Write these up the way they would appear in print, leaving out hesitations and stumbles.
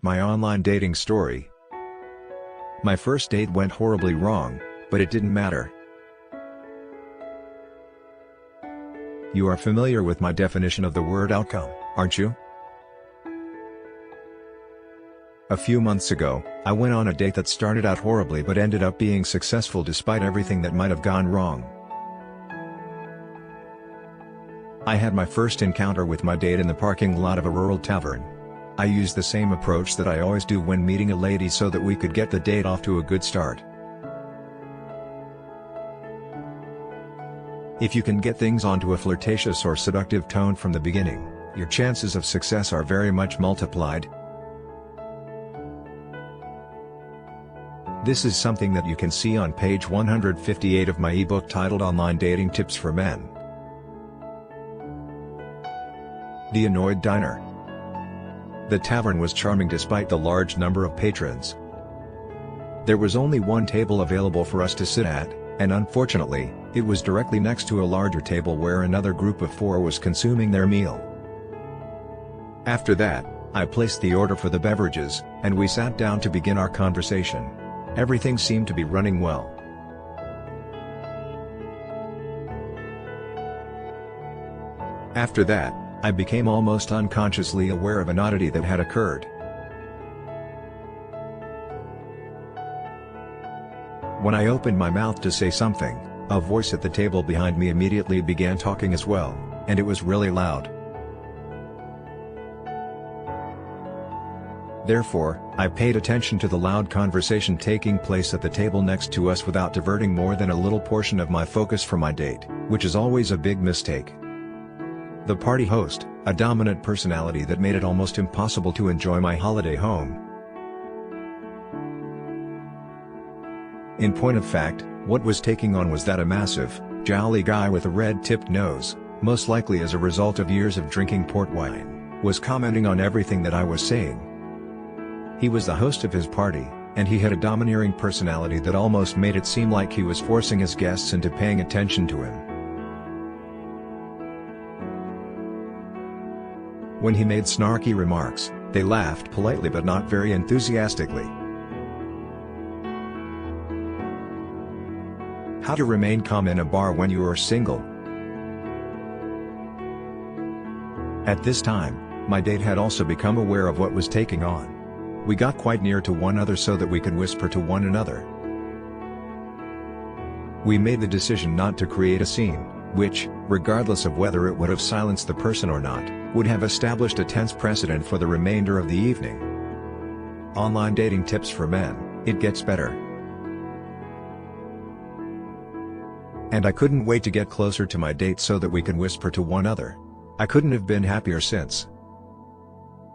My online dating story. My first date went horribly wrong, but it didn't matter. You are familiar with my definition of the word outcome, aren't you? A few months ago, I went on a date that started out horribly but ended up being successful despite everything that might have gone wrong. I had my first encounter with my date in the parking lot of a rural tavern. I used the same approach that I always do when meeting a lady so that we could get the date off to a good start. If you can get things onto a flirtatious or seductive tone from the beginning, your chances of success are very much multiplied. This is something that you can see on page 158 of my ebook titled Online Dating Tips for Men. The Annoyed Diner. The tavern was charming despite the large number of patrons. There was only one table available for us to sit at, and unfortunately, it was directly next to a larger table where another group of 4 was consuming their meal. After that, I placed the order for the beverages, and we sat down to begin our conversation. Everything seemed to be running well. After that, I became almost unconsciously aware of an oddity that had occurred. When I opened my mouth to say something, a voice at the table behind me immediately began talking as well, and it was really loud. Therefore, I paid attention to the loud conversation taking place at the table next to us without diverting more than a little portion of my focus from my date, which is always a big mistake. The party host, a dominant personality that made it almost impossible to enjoy my holiday home. In point of fact, what was taking on was that a massive, jolly guy with a red-tipped nose, most likely as a result of years of drinking port wine, was commenting on everything that I was saying. He was the host of his party, and he had a domineering personality that almost made it seem like he was forcing his guests into paying attention to him. When he made snarky remarks, they laughed politely but not very enthusiastically. How to remain calm in a bar when you are single. At this time, my date had also become aware of what was taking on. We got quite near to one another so that we could whisper to one another. We made the decision not to create a scene, which, regardless of whether it would have silenced the person or not, would have established a tense precedent for the remainder of the evening. Online dating tips for men, it gets better. And I couldn't wait to get closer to my date so that we could whisper to one another. I couldn't have been happier since.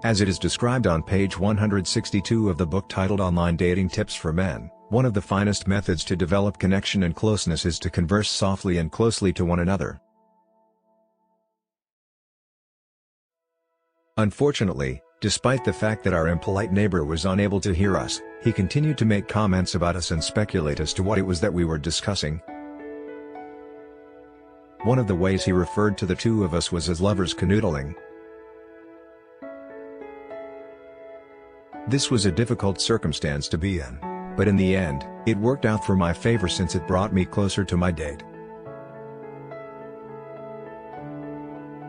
As it is described on page 162 of the book titled Online Dating Tips for Men, one of the finest methods to develop connection and closeness is to converse softly and closely to one another. Unfortunately, despite the fact that our impolite neighbor was unable to hear us, he continued to make comments about us and speculate as to what it was that we were discussing. One of the ways he referred to the two of us was as lovers canoodling. This was a difficult circumstance to be in, but in the end, it worked out for my favor since it brought me closer to my date.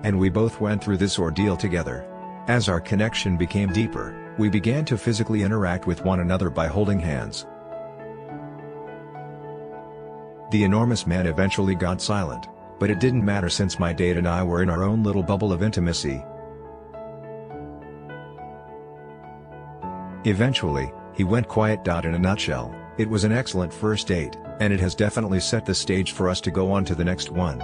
And we both went through this ordeal together. As our connection became deeper, we began to physically interact with one another by holding hands. The enormous man eventually got silent, but it didn't matter since my date and I were in our own little bubble of intimacy. Eventually, he went quiet. In a nutshell, it was an excellent first date, and it has definitely set the stage for us to go on to the next one.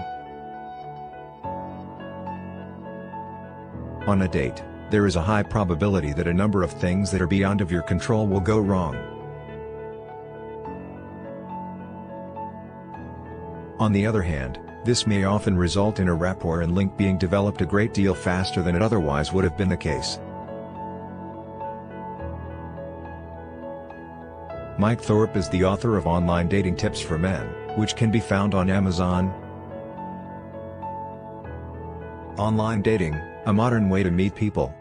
On a date, there is a high probability that a number of things that are beyond of your control will go wrong. On the other hand, this may often result in a rapport and link being developed a great deal faster than it otherwise would have been the case. Mike Thorpe is the author of Online Dating Tips for Men, which can be found on Amazon. Online dating, a modern way to meet people.